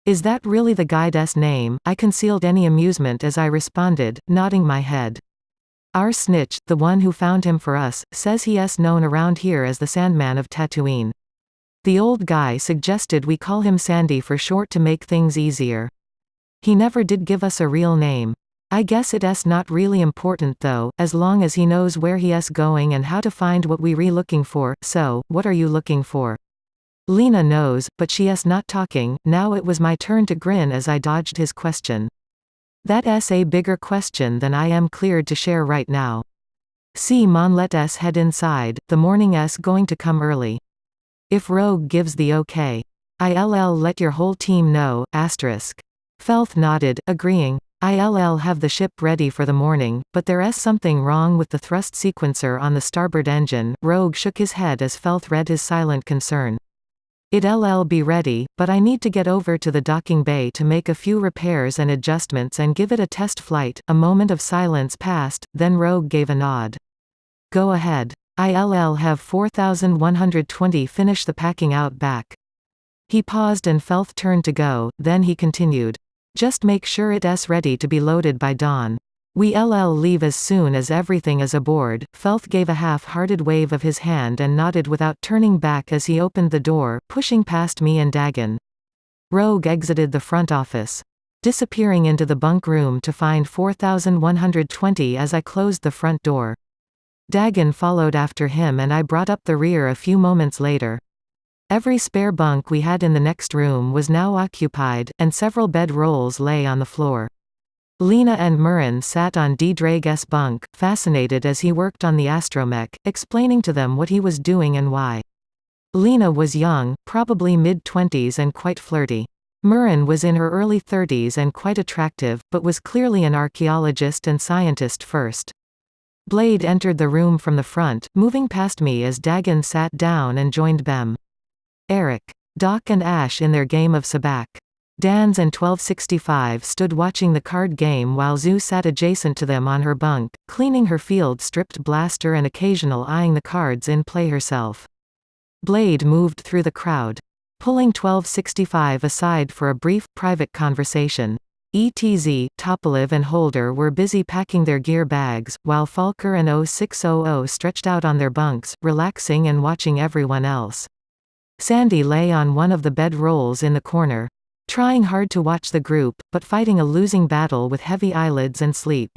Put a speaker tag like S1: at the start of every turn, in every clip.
S1: Is that really the guide's name? I concealed any amusement as I responded, nodding my head. Our snitch, the one who found him for us, says he's known around here as the Sandman of Tatooine. The old guy suggested we call him Sandy for short to make things easier. He never did give us a real name. I guess it's not really important though, as long as he knows where he's going and how to find what we're looking for. So, what are you looking for? Lena knows, but she's not talking. Now it was my turn to grin as I dodged his question. That's a bigger question than I am cleared to share right now. See mon, let us head inside, the morning's going to come early. If Rogue gives the okay. I'll let your whole team know, asterisk. Felth nodded, agreeing. I'll have the ship ready for the morning, but there's something wrong with the thrust sequencer on the starboard engine. Rogue shook his head as Felth read his silent concern. It'll be ready, but I need to get over to the docking bay to make a few repairs and adjustments and give it a test flight. A moment of silence passed, then Rogue gave a nod. Go ahead. I'll have 4120 finish the packing out back. He paused and Felth turned to go, then he continued. Just make sure it's ready to be loaded by dawn. We'll leave as soon as everything is aboard. Felth gave a half-hearted wave of his hand and nodded without turning back as he opened the door, pushing past me and Dagan. Rogue exited the front office, disappearing into the bunk room to find 4120 as I closed the front door. Dagan followed after him and I brought up the rear a few moments later. Every spare bunk we had in the next room was now occupied, and several bed rolls lay on the floor. Lena and Murren sat on Drake's bunk, fascinated as he worked on the astromech, explaining to them what he was doing and why. Lena was young, probably mid-20s and quite flirty. Murren was in her early 30s and quite attractive, but was clearly an archaeologist and scientist first. Blade entered the room from the front, moving past me as Dagan sat down and joined Bem. Eric, Doc and Ash in their game of sabacc. Dans and 1265 stood watching the card game while Zoo sat adjacent to them on her bunk, cleaning her field-stripped blaster and occasional eyeing the cards in play herself. Blade moved through the crowd, pulling 1265 aside for a brief, private conversation. ETZ, Topoliv and Holder were busy packing their gear bags, while Falker and 0600 stretched out on their bunks, relaxing and watching everyone else. Sandy lay on one of the bed rolls in the corner, trying hard to watch the group, but fighting a losing battle with heavy eyelids and sleep.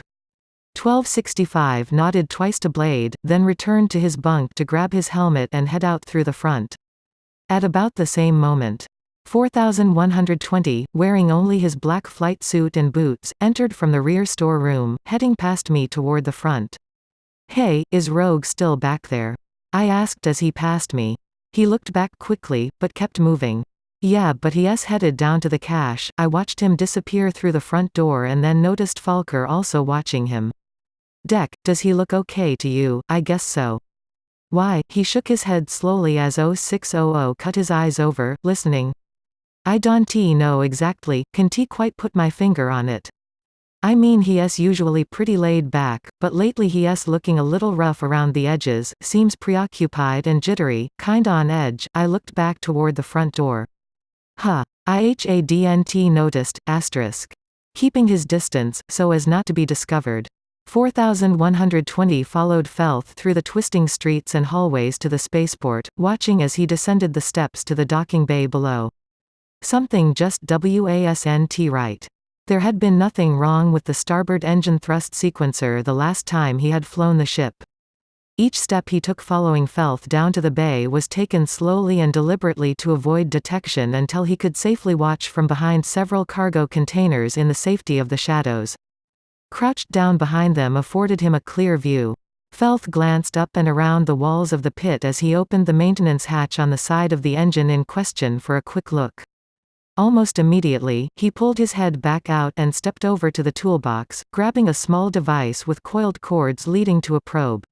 S1: 1265 nodded twice to Blade, then returned to his bunk to grab his helmet and head out through the front. At about the same moment, 4120, wearing only his black flight suit and boots, entered from the rear storeroom, heading past me toward the front. Hey, is Rogue still back there? I asked as he passed me. He looked back quickly, but kept moving. Yeah, but he's headed down to the cache. I watched him disappear through the front door and then noticed Falker also watching him. Deck, does he look okay to you? I guess so. Why? He shook his head slowly as 0600 cut his eyes over, listening. I don't know exactly, can't quite put my finger on it. I mean he's usually pretty laid back, but lately he's looking a little rough around the edges, seems preoccupied and jittery, kinda on edge. I looked back toward the front door. Huh. IHADNT noticed, asterisk. Keeping his distance, so as not to be discovered. 4120 followed Felth through the twisting streets and hallways to the spaceport, watching as he descended the steps to the docking bay below. Something just wasn't right. There had been nothing wrong with the starboard engine thrust sequencer the last time he had flown the ship. Each step he took following Felth down to the bay was taken slowly and deliberately to avoid detection until he could safely watch from behind several cargo containers in the safety of the shadows. Crouched down behind them afforded him a clear view. Felth glanced up and around the walls of the pit as he opened the maintenance hatch on the side of the engine in question for a quick look. Almost immediately, he pulled his head back out and stepped over to the toolbox, grabbing a small device with coiled cords leading to a probe.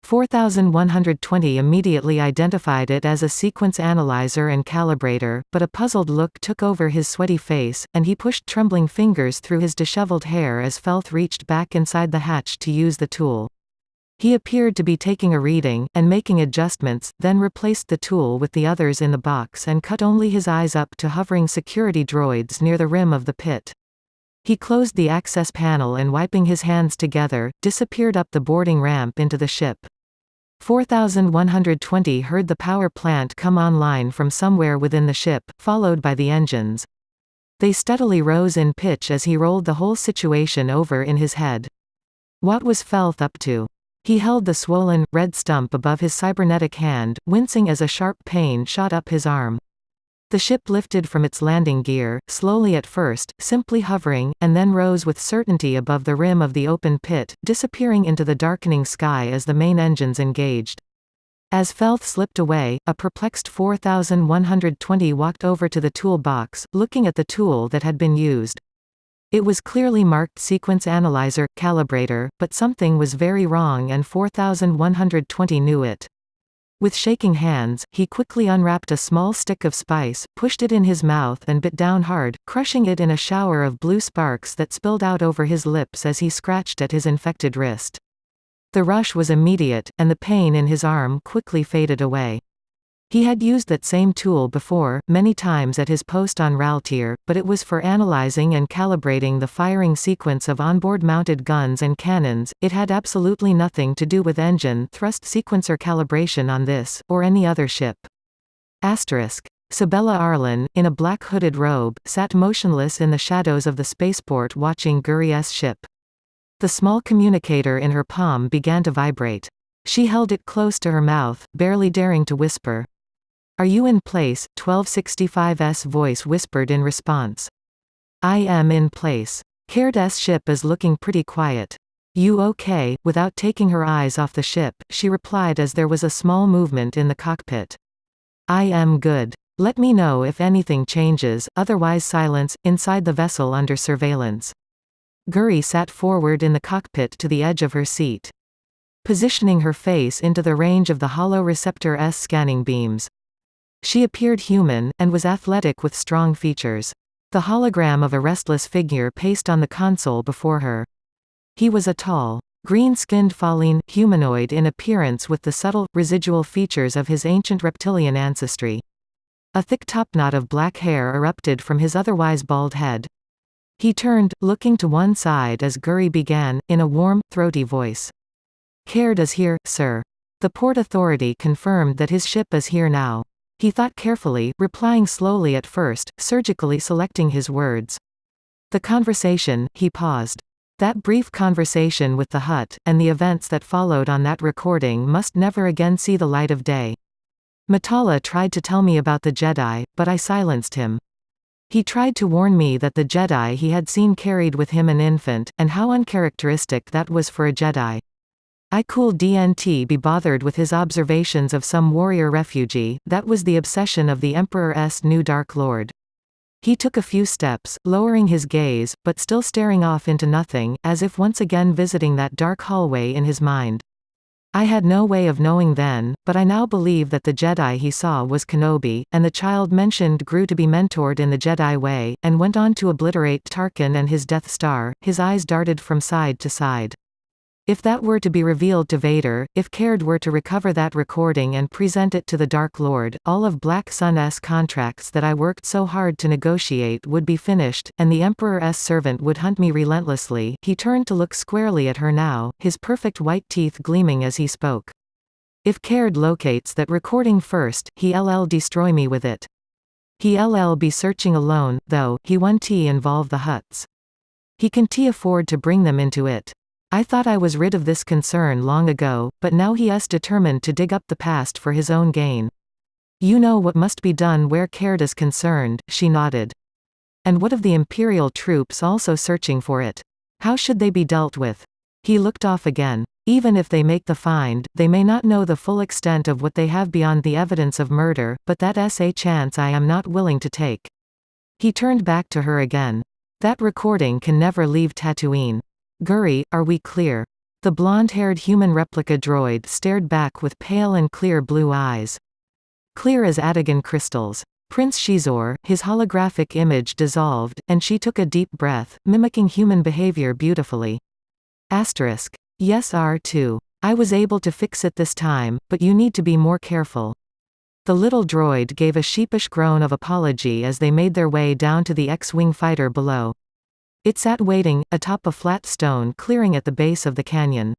S1: 4120 immediately identified it as a sequence analyzer and calibrator, but a puzzled look took over his sweaty face, and he pushed trembling fingers through his disheveled hair as Felth reached back inside the hatch to use the tool. He appeared to be taking a reading, and making adjustments, then replaced the tool with the others in the box and cut only his eyes up to hovering security droids near the rim of the pit. He closed the access panel and wiping his hands together, disappeared up the boarding ramp into the ship. 4120 heard the power plant come online from somewhere within the ship, followed by the engines. They steadily rose in pitch as he rolled the whole situation over in his head. What was Felth up to? He held the swollen, red stump above his cybernetic hand, wincing as a sharp pain shot up his arm. The ship lifted from its landing gear, slowly at first, simply hovering, and then rose with certainty above the rim of the open pit, disappearing into the darkening sky as the main engines engaged. As Felth slipped away, a perplexed 4120 walked over to the tool box, looking at the tool that had been used. It was clearly marked Sequence Analyzer, Calibrator, but something was very wrong and 4120 knew it. With shaking hands, he quickly unwrapped a small stick of spice, pushed it in his mouth and bit down hard, crushing it in a shower of blue sparks that spilled out over his lips as he scratched at his infected wrist. The rush was immediate, and the pain in his arm quickly faded away. He had used that same tool before, many times at his post on Raltier, but it was for analyzing and calibrating the firing sequence of onboard mounted guns and cannons. It had absolutely nothing to do with engine thrust sequencer calibration on this, or any other ship. Sabella Arlen, in a black hooded robe, sat motionless in the shadows of the spaceport watching Guri's ship. The small communicator in her palm began to vibrate. She held it close to her mouth, barely daring to whisper. "Are you in place?" 1265's voice whispered in response. "I am in place. Caird's ship is looking pretty quiet." "You okay?" Without taking her eyes off the ship, she replied as there was a small movement in the cockpit. "I am good. Let me know if anything changes, otherwise silence, inside the vessel under surveillance." Guri sat forward in the cockpit to the edge of her seat, positioning her face into the range of the hollow receptor's scanning beams. She appeared human, and was athletic with strong features. The hologram of a restless figure paced on the console before her. He was a tall, green-skinned Faline, humanoid in appearance with the subtle, residual features of his ancient reptilian ancestry. A thick topknot of black hair erupted from his otherwise bald head. He turned, looking to one side as Guri began, in a warm, throaty voice. "Caird is here, sir. The Port Authority confirmed that his ship is here now." He thought carefully, replying slowly at first, surgically selecting his words. The conversation, he paused. That brief conversation with the Hutt, and the events that followed on that recording must never again see the light of day. Matala tried to tell me about the Jedi, but I silenced him. He tried to warn me that the Jedi he had seen carried with him an infant, and how uncharacteristic that was for a Jedi. I couldn't be bothered with his observations of some warrior refugee. That was the obsession of the Emperor's new Dark Lord. He took a few steps, lowering his gaze, but still staring off into nothing, as if once again visiting that dark hallway in his mind. I had no way of knowing then, but I now believe that the Jedi he saw was Kenobi, and the child mentioned grew to be mentored in the Jedi way, and went on to obliterate Tarkin and his Death Star. His eyes darted from side to side. If that were to be revealed to Vader, if Caird were to recover that recording and present it to the Dark Lord, all of Black Sun's contracts that I worked so hard to negotiate would be finished, and the Emperor's servant would hunt me relentlessly. He turned to look squarely at her now, his perfect white teeth gleaming as he spoke. If Caird locates that recording first, he'll destroy me with it. He'll be searching alone, though. He won't involve the Hutts. He can't afford to bring them into it. I thought I was rid of this concern long ago, but now he's determined to dig up the past for his own gain. You know what must be done where Caird is concerned, she nodded. And what of the Imperial troops also searching for it? How should they be dealt with? He looked off again. Even if they make the find, they may not know the full extent of what they have beyond the evidence of murder, but that's a chance I am not willing to take. He turned back to her again. That recording can never leave Tatooine. Guri, are we clear? The blonde-haired human replica droid stared back with pale and clear blue eyes. Clear as Adagan crystals. Prince Shizor, his holographic image dissolved, and she took a deep breath, mimicking human behavior beautifully. Yes, R2. I was able to fix it this time, but you need to be more careful. The little droid gave a sheepish groan of apology as they made their way down to the X-Wing fighter below. It sat waiting, atop a flat stone clearing at the base of the canyon.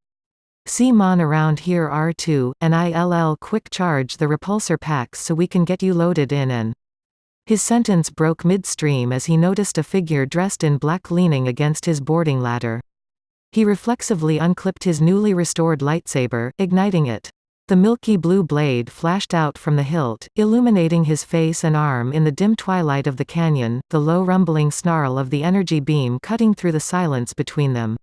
S1: "See Mon around here R2, and I'll quick charge the repulsor packs so we can get you loaded in and—" His sentence broke midstream as he noticed a figure dressed in black leaning against his boarding ladder. He reflexively unclipped his newly restored lightsaber, igniting it. The milky blue blade flashed out from the hilt, illuminating his face and arm in the dim twilight of the canyon, the low rumbling snarl of the energy beam cutting through the silence between them.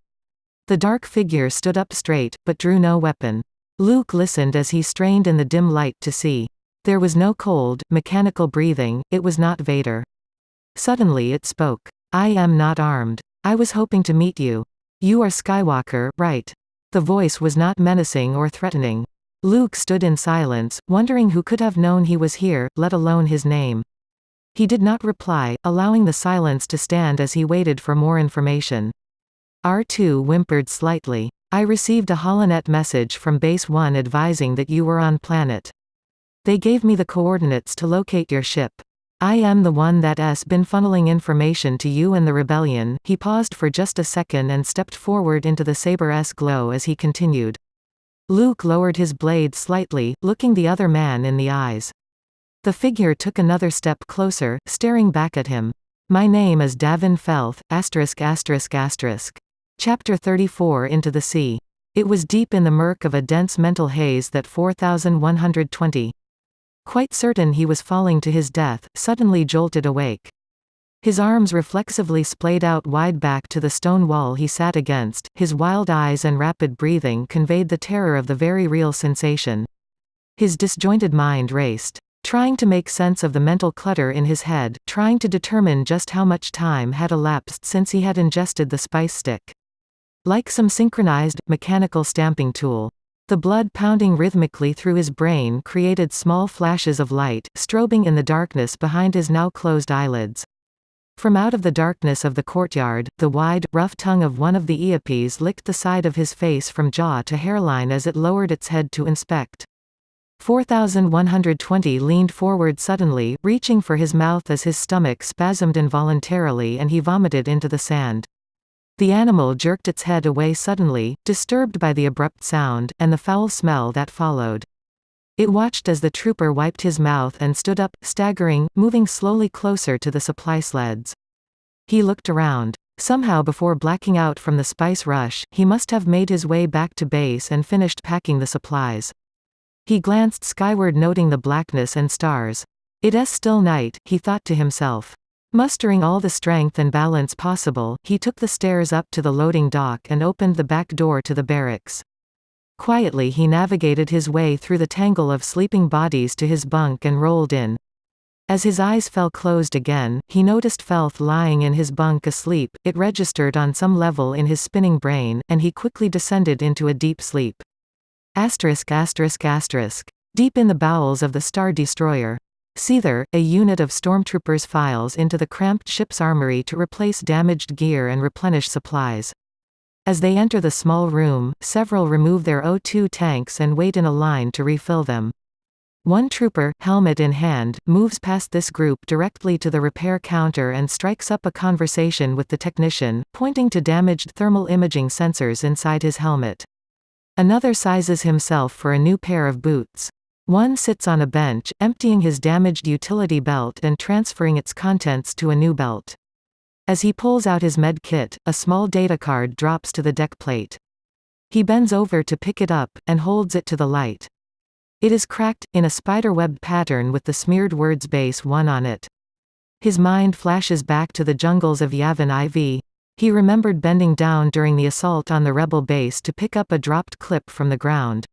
S1: The dark figure stood up straight, but drew no weapon. Luke listened as he strained in the dim light to see. There was no cold, mechanical breathing, it was not Vader. Suddenly it spoke. "I am not armed. I was hoping to meet you. You are Skywalker, right?" The voice was not menacing or threatening. Luke stood in silence, wondering who could have known he was here, let alone his name. He did not reply, allowing the silence to stand as he waited for more information. R2 whimpered slightly. "I received a holonet message from Base 1 advising that you were on planet. They gave me the coordinates to locate your ship. I am the one that's been funneling information to you and the rebellion." He paused for just a second and stepped forward into the saber's glow as he continued. Luke lowered his blade slightly, looking the other man in the eyes. The figure took another step closer, staring back at him. "My name is Davin Felth, *****. Chapter 34 Into the Sea. It was deep in the murk of a dense mental haze that 4120. Quite certain he was falling to his death, suddenly jolted awake. His arms reflexively splayed out wide back to the stone wall he sat against, his wild eyes and rapid breathing conveyed the terror of the very real sensation. His disjointed mind raced, trying to make sense of the mental clutter in his head, trying to determine just how much time had elapsed since he had ingested the spice stick. Like some synchronized, mechanical stamping tool. The blood pounding rhythmically through his brain created small flashes of light, strobing in the darkness behind his now closed eyelids. From out of the darkness of the courtyard, the wide, rough tongue of one of the Eopes licked the side of his face from jaw to hairline as it lowered its head to inspect. 4120 leaned forward suddenly, reaching for his mouth as his stomach spasmed involuntarily and he vomited into the sand. The animal jerked its head away suddenly, disturbed by the abrupt sound, and the foul smell that followed. It watched as the trooper wiped his mouth and stood up, staggering, moving slowly closer to the supply sleds. He looked around. Somehow before blacking out from the spice rush, he must have made his way back to base and finished packing the supplies. He glanced skyward noting the blackness and stars. "It's still night," he thought to himself. Mustering all the strength and balance possible, he took the stairs up to the loading dock and opened the back door to the barracks. Quietly he navigated his way through the tangle of sleeping bodies to his bunk and rolled in. As his eyes fell closed again, he noticed Felth lying in his bunk asleep. It registered on some level in his spinning brain, and he quickly descended into a deep sleep. Deep in the bowels of the Star Destroyer. Seether, a unit of stormtroopers files into the cramped ship's armory to replace damaged gear and replenish supplies. As they enter the small room, several remove their O2 tanks and wait in a line to refill them. One trooper, helmet in hand, moves past this group directly to the repair counter and strikes up a conversation with the technician, pointing to damaged thermal imaging sensors inside his helmet. Another sizes himself for a new pair of boots. One sits on a bench, emptying his damaged utility belt and transferring its contents to a new belt. As he pulls out his med kit, a small data card drops to the deck plate. He bends over to pick it up, and holds it to the light. It is cracked, in a spiderweb pattern with the smeared words Base 1 on it. His mind flashes back to the jungles of Yavin IV. He remembered bending down during the assault on the rebel base to pick up a dropped clip from the ground.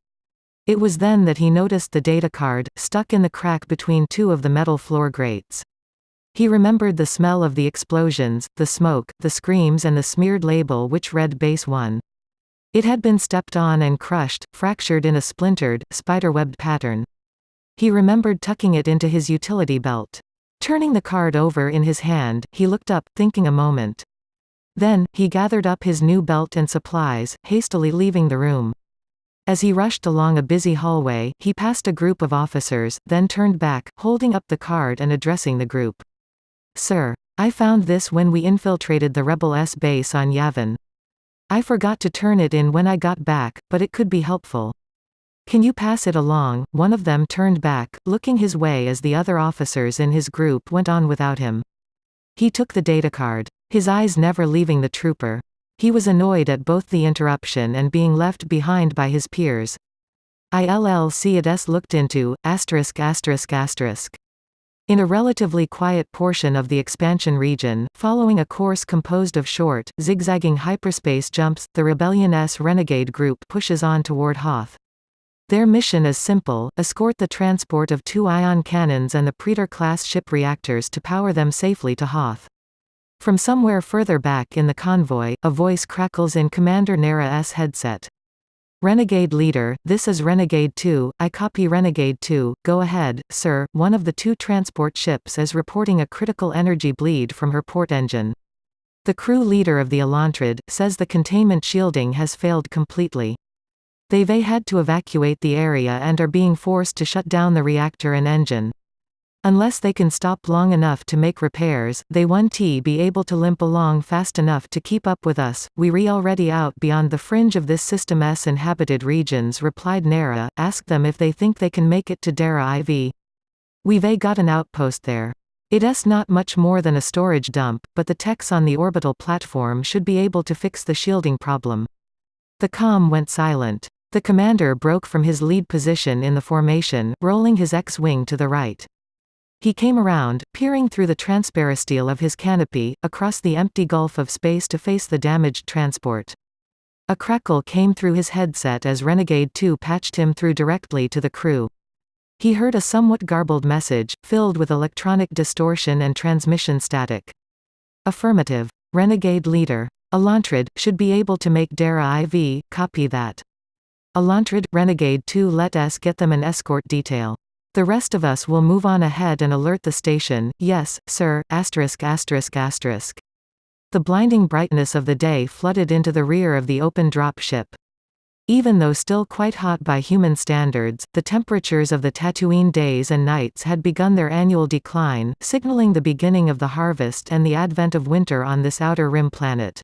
S1: It was then that he noticed the data card, stuck in the crack between two of the metal floor grates. He remembered the smell of the explosions, the smoke, the screams and the smeared label which read Base 1. It had been stepped on and crushed, fractured in a splintered, spiderwebbed pattern. He remembered tucking it into his utility belt. Turning the card over in his hand, he looked up, thinking a moment. Then, he gathered up his new belt and supplies, hastily leaving the room. As he rushed along a busy hallway, he passed a group of officers, then turned back, holding up the card and addressing the group. "Sir. I found this when we infiltrated the Rebel S base on Yavin. I forgot to turn it in when I got back, but it could be helpful. Can you pass it along?" One of them turned back, looking his way as the other officers in his group went on without him. He took the datacard, his eyes never leaving the trooper. He was annoyed at both the interruption and being left behind by his peers. ILLC looked into, ****. In a relatively quiet portion of the expansion region, following a course composed of short, zigzagging hyperspace jumps, the Rebellion-S Renegade Group pushes on toward Hoth. Their mission is simple: escort the transport of 2 ion cannons and the Praetor-class ship reactors to power them safely to Hoth. From somewhere further back in the convoy, a voice crackles in Commander Nera's headset. "Renegade Leader, this is Renegade 2, I copy Renegade 2, go ahead, sir." One of the 2 transport ships is reporting a critical energy bleed from her port engine. The crew leader of the Elantrid says the containment shielding has failed completely. They've had to evacuate the area and are being forced to shut down the reactor and engine. Unless they can stop long enough to make repairs, they won't be able to limp along fast enough to keep up with us. We're already out beyond the fringe of this system's inhabited regions, replied Nera. Ask them if they think they can make it to Dara IV. We've got an outpost there. It's not much more than a storage dump, but the techs on the orbital platform should be able to fix the shielding problem. The comm went silent. The commander broke from his lead position in the formation, rolling his X-wing to the right. He came around, peering through the transparisteel of his canopy, across the empty gulf of space to face the damaged transport. A crackle came through his headset as Renegade 2 patched him through directly to the crew. He heard a somewhat garbled message, filled with electronic distortion and transmission static. Affirmative. Renegade Leader. Elantrid, should be able to make Dara IV, copy that. Elantrid, Renegade 2, let us get them an escort detail. The rest of us will move on ahead and alert the station. Yes, sir. *****. The blinding brightness of the day flooded into the rear of the open drop ship. Even though still quite hot by human standards, the temperatures of the Tatooine days and nights had begun their annual decline, signaling the beginning of the harvest and the advent of winter on this outer rim planet.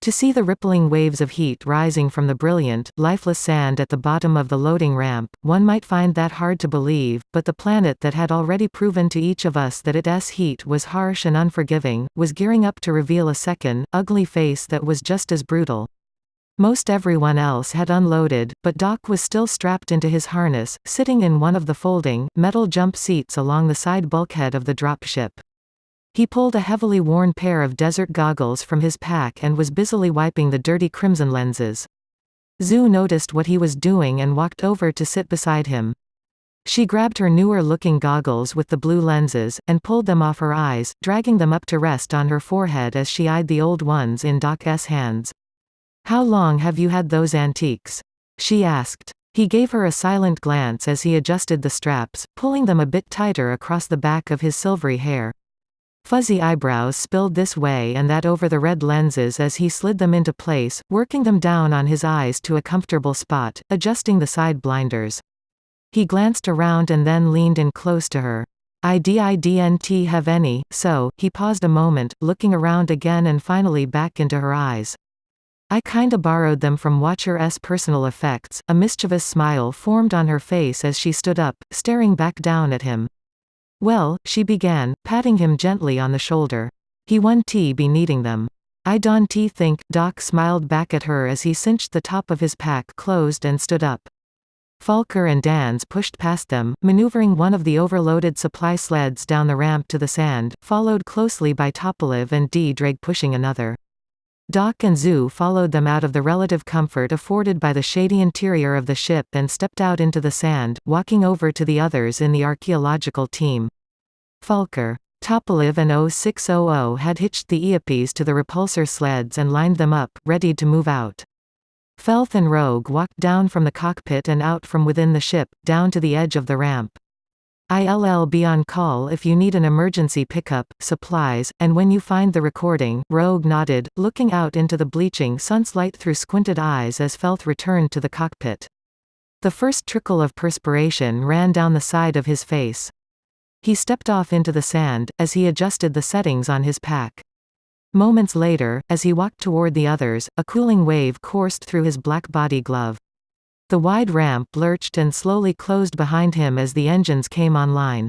S1: To see the rippling waves of heat rising from the brilliant, lifeless sand at the bottom of the loading ramp, one might find that hard to believe, but the planet that had already proven to each of us that its heat was harsh and unforgiving, was gearing up to reveal a second, ugly face that was just as brutal. Most everyone else had unloaded, but Doc was still strapped into his harness, sitting in one of the folding, metal jump seats along the side bulkhead of the dropship. He pulled a heavily worn pair of desert goggles from his pack and was busily wiping the dirty crimson lenses. Zhu noticed what he was doing and walked over to sit beside him. She grabbed her newer-looking goggles with the blue lenses, and pulled them off her eyes, dragging them up to rest on her forehead as she eyed the old ones in Doc's hands. "How long have you had those antiques?" she asked. He gave her a silent glance as he adjusted the straps, pulling them a bit tighter across the back of his silvery hair. Fuzzy eyebrows spilled this way and that over the red lenses as he slid them into place, working them down on his eyes to a comfortable spot, adjusting the side blinders. He glanced around and then leaned in close to her. "I didn't have any, so." He paused a moment, looking around again and finally back into her eyes. "I kinda borrowed them from Watcher's personal effects." A mischievous smile formed on her face as she stood up, staring back down at him. "Well," she began, patting him gently on the shoulder. "He won't be needing them." "I don't think." Doc smiled back at her as he cinched the top of his pack closed and stood up. Falker and Dans pushed past them, maneuvering one of the overloaded supply sleds down the ramp to the sand, followed closely by Topoliv and D-Drake pushing another. Doc and Zhu followed them out of the relative comfort afforded by the shady interior of the ship and stepped out into the sand, walking over to the others in the archaeological team. Falker, Topoliv and 0600 had hitched the Eopes to the repulsor sleds and lined them up, ready to move out. Felth and Rogue walked down from the cockpit and out from within the ship, down to the edge of the ramp. I'll be on call if you need an emergency pickup, supplies, and when you find the recording." Rogue nodded, looking out into the bleaching sunlight through squinted eyes as Felth returned to the cockpit. The first trickle of perspiration ran down the side of his face. He stepped off into the sand, as he adjusted the settings on his pack. Moments later, as he walked toward the others, a cooling wave coursed through his black body glove. The wide ramp lurched and slowly closed behind him as the engines came online.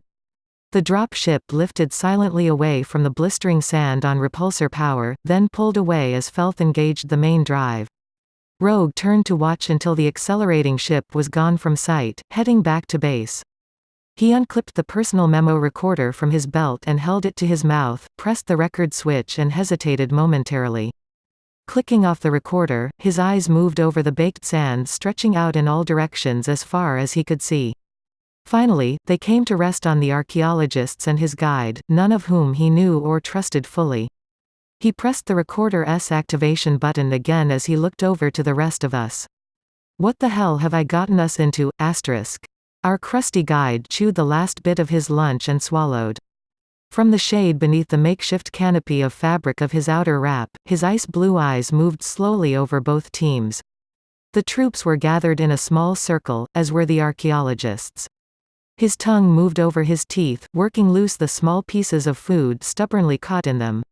S1: The drop ship lifted silently away from the blistering sand on repulsor power, then pulled away as Felth engaged the main drive. Rogue turned to watch until the accelerating ship was gone from sight, heading back to base. He unclipped the personal memo recorder from his belt and held it to his mouth, pressed the record switch and hesitated momentarily. Clicking off the recorder, his eyes moved over the baked sand stretching out in all directions as far as he could see. Finally, they came to rest on the archaeologists and his guide, none of whom he knew or trusted fully. He pressed the recorder's activation button again as he looked over to the rest of us. "What the hell have I gotten us into?" Our crusty guide chewed the last bit of his lunch and swallowed. From the shade beneath the makeshift canopy of fabric of his outer wrap, his ice-blue eyes moved slowly over both teams. The troops were gathered in a small circle, as were the archaeologists. His tongue moved over his teeth, working loose the small pieces of food stubbornly caught in them.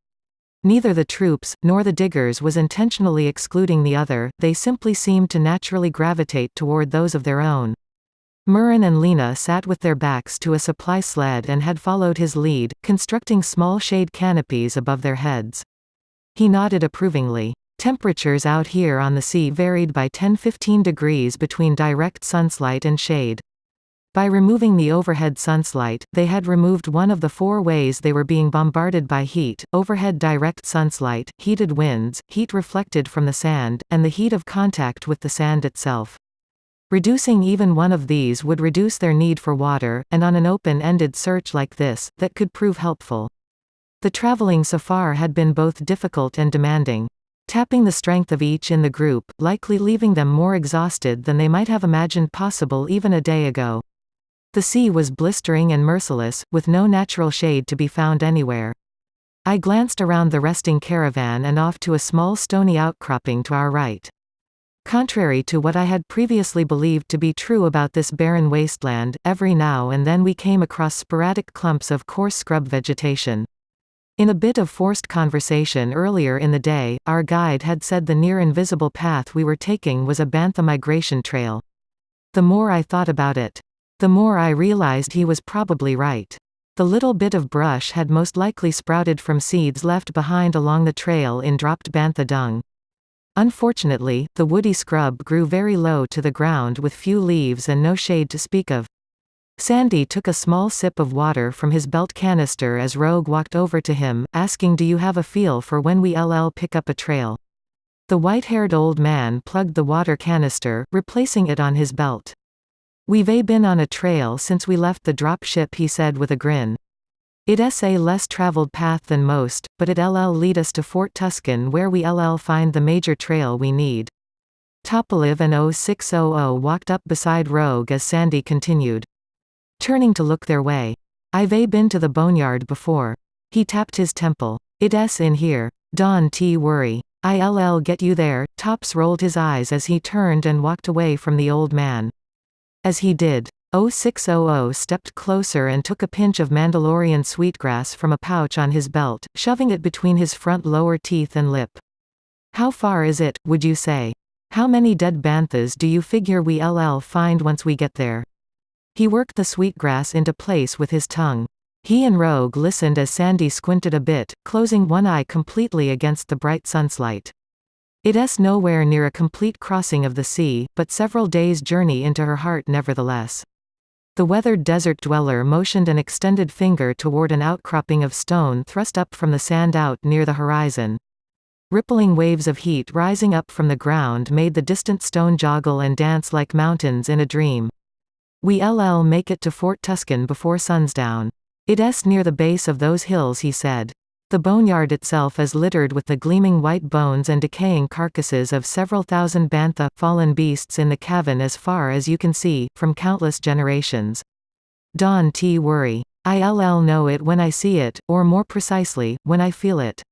S1: Neither the troops, nor the diggers was intentionally excluding the other, they simply seemed to naturally gravitate toward those of their own. Murren and Lena sat with their backs to a supply sled and had followed his lead, constructing small shade canopies above their heads. He nodded approvingly. Temperatures out here on the sea varied by 10–15 degrees between direct sunlight and shade. By removing the overhead sunlight, they had removed one of the 4 ways they were being bombarded by heat: overhead direct sunlight, heated winds, heat reflected from the sand, and the heat of contact with the sand itself. Reducing even one of these would reduce their need for water, and on an open-ended search like this, that could prove helpful. The traveling so far had been both difficult and demanding. Tapping the strength of each in the group, likely leaving them more exhausted than they might have imagined possible even a day ago. The sea was blistering and merciless, with no natural shade to be found anywhere. I glanced around the resting caravan and off to a small stony outcropping to our right. Contrary to what I had previously believed to be true about this barren wasteland, every now and then we came across sporadic clumps of coarse scrub vegetation. In a bit of forced conversation earlier in the day, our guide had said the near-invisible path we were taking was a bantha migration trail. The more I thought about it, the more I realized he was probably right. The little bit of brush had most likely sprouted from seeds left behind along the trail in dropped bantha dung. Unfortunately, the woody scrub grew very low to the ground with few leaves and no shade to speak of. Sandy took a small sip of water from his belt canister as Rogue walked over to him, asking, "Do you have a feel for when we'll pick up a trail?" The white-haired old man plugged the water canister, replacing it on his belt. "We've been on a trail since we left the drop ship," he said with a grin. "It's a less traveled path than most, but it'll lead us to Fort Tuscan where we'll find the major trail we need." Topoliv and 0600 walked up beside Rogue as Sandy continued. Turning to look their way. "I've been to the boneyard before." He tapped his temple. "It's in here. Don't worry. I'll get you there." Tops rolled his eyes as he turned and walked away from the old man. As he did, 0600 stepped closer and took a pinch of Mandalorian sweetgrass from a pouch on his belt, shoving it between his front lower teeth and lip. "How far is it, would you say? How many dead banthas do you figure we'll find once we get there?" He worked the sweetgrass into place with his tongue. He and Rogue listened as Sandy squinted a bit, closing one eye completely against the bright sunlight. It's nowhere near a complete crossing of the sea, but several days' journey into her heart nevertheless. The weathered desert dweller motioned an extended finger toward an outcropping of stone thrust up from the sand out near the horizon. Rippling waves of heat rising up from the ground made the distant stone joggle and dance like mountains in a dream. "We'll make it to Fort Tuscan before sundown. It's near the base of those hills," he said. The boneyard itself is littered with the gleaming white bones and decaying carcasses of several thousand bantha, fallen beasts in the cavern as far as you can see, from countless generations. Don T. Worry. I'll know it when I see it, or more precisely, when I feel it.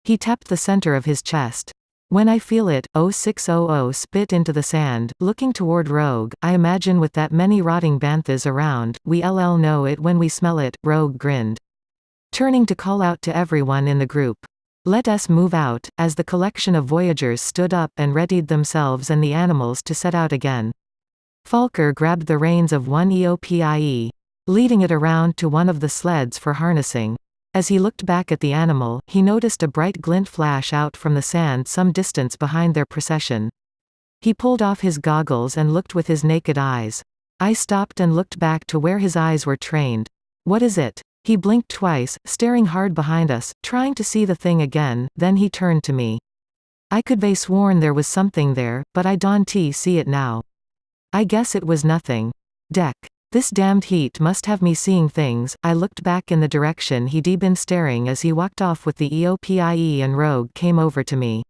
S1: He tapped the center of his chest. When I feel it, 0600 spit into the sand, looking toward Rogue. I imagine with that many rotting banthas around, we'll know it when we smell it, Rogue grinned. Turning to call out to everyone in the group. Let us move out, as the collection of voyagers stood up and readied themselves and the animals to set out again. Falker grabbed the reins of one EOPIE, leading it around to one of the sleds for harnessing. As he looked back at the animal, he noticed a bright glint flash out from the sand some distance behind their procession. He pulled off his goggles and looked with his naked eyes. I stopped and looked back to where his eyes were trained. What is it? He blinked twice, staring hard behind us, trying to see the thing again, then he turned to me. I could've sworn there was something there, but I don't see it now. I guess it was nothing. Deck. This damned heat must have me seeing things. I looked back in the direction he'd been staring as he walked off with the EOPIE and Rogue came over to me.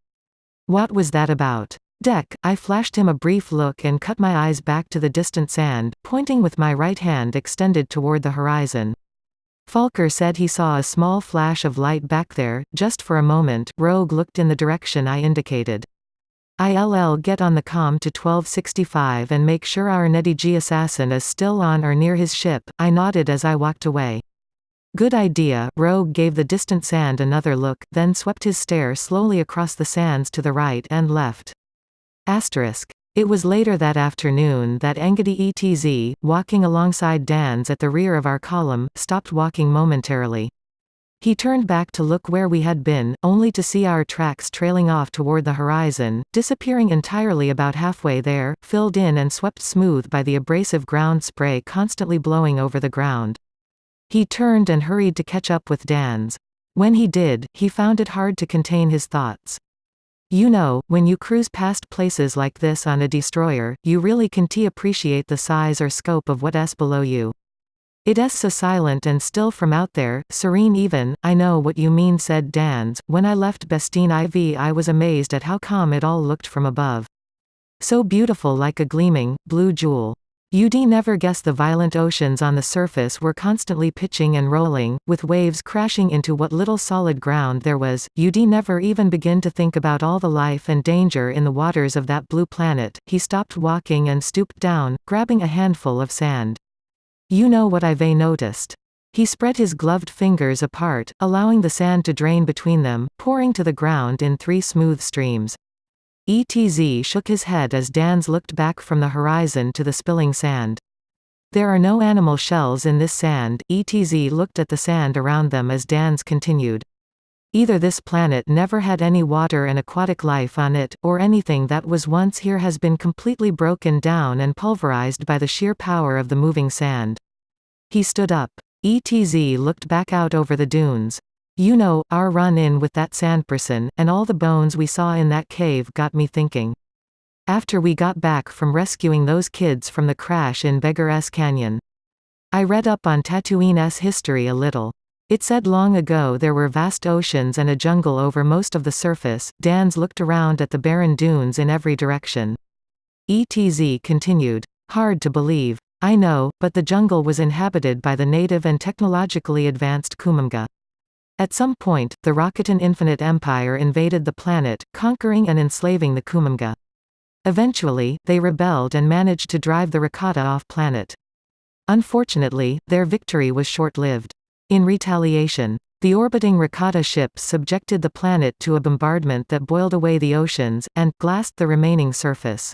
S1: What was that about? Deck. I flashed him a brief look and cut my eyes back to the distant sand, pointing with my right hand extended toward the horizon. Falker said he saw a small flash of light back there, just for a moment. Rogue looked in the direction I indicated. I'll get on the comm to 1265 and make sure our Nedigi assassin is still on or near his ship. I nodded as I walked away. Good idea. Rogue gave the distant sand another look, then swept his stare slowly across the sands to the right and left. Asterisk. It was later that afternoon that Engedi ETZ, walking alongside Dan's at the rear of our column, stopped walking momentarily. He turned back to look where we had been, only to see our tracks trailing off toward the horizon, disappearing entirely about halfway there, filled in and swept smooth by the abrasive ground spray constantly blowing over the ground. He turned and hurried to catch up with Dan's. When he did, he found it hard to contain his thoughts. You know, when you cruise past places like this on a destroyer, you really can't appreciate the size or scope of what's below you. It's so silent and still from out there, serene even. I know what you mean, said Dan's. When I left Bestine IV I was amazed at how calm it all looked from above. So beautiful, like a gleaming, blue jewel. You'd never guess the violent oceans on the surface were constantly pitching and rolling, with waves crashing into what little solid ground there was. You'd never even begin to think about all the life and danger in the waters of that blue planet. He stopped walking and stooped down, grabbing a handful of sand. You know what I've noticed. He spread his gloved fingers apart, allowing the sand to drain between them, pouring to the ground in 3 smooth streams. ETZ shook his head as Dan's looked back from the horizon to the spilling sand. There are no animal shells in this sand. ETZ looked at the sand around them as Dan's continued. Either this planet never had any water and aquatic life on it, or anything that was once here has been completely broken down and pulverized by the sheer power of the moving sand. He stood up. ETZ looked back out over the dunes. You know, our run-in with that sandperson, and all the bones we saw in that cave got me thinking. After we got back from rescuing those kids from the crash in Beggar's Canyon. I read up on Tatooine's history a little. It said long ago there were vast oceans and a jungle over most of the surface. Dan's looked around at the barren dunes in every direction. ETZ continued. Hard to believe. I know, but the jungle was inhabited by the native and technologically advanced Kuumga. At some point, the Rakuten Infinite Empire invaded the planet, conquering and enslaving the Kuumga. Eventually, they rebelled and managed to drive the Rakata off planet. Unfortunately, their victory was short-lived. In retaliation, the orbiting Rakata ships subjected the planet to a bombardment that boiled away the oceans, and glassed the remaining surface.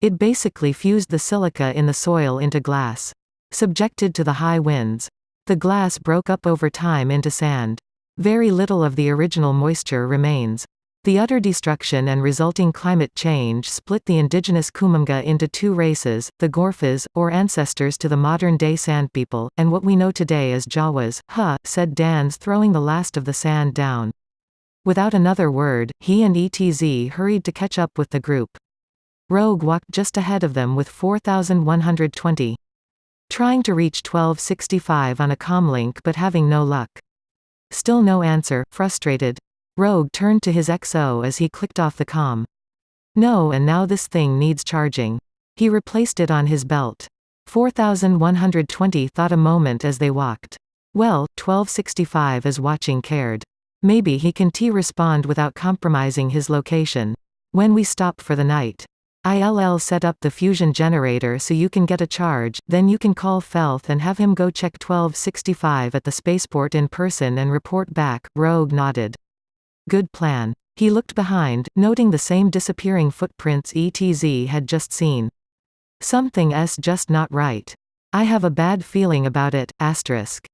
S1: It basically fused the silica in the soil into glass. Subjected to the high winds, the glass broke up over time into sand. Very little of the original moisture remains. The utter destruction and resulting climate change split the indigenous Kuumga into 2 races, the Gorphas, or ancestors to the modern-day Sandpeople, and what we know today as Jawas. Said Dan's, throwing the last of the sand down. Without another word, he and ETZ hurried to catch up with the group. Rogue walked just ahead of them with 4,120. Trying to reach 1265 on a comlink but having no luck. Still no answer. Frustrated, Rogue turned to his XO as he clicked off the comm. No, and now this thing needs charging. He replaced it on his belt. 4120 thought a moment as they walked. Well, 1265 is watching cared. Maybe he can respond without compromising his location. When we stop for the night. I'll set up the fusion generator so you can get a charge, then you can call Felth and have him go check 1265 at the spaceport in person and report back. Rogue nodded. Good plan. He looked behind, noting the same disappearing footprints ETZ had just seen. Something's just not right. I have a bad feeling about it, asterisk.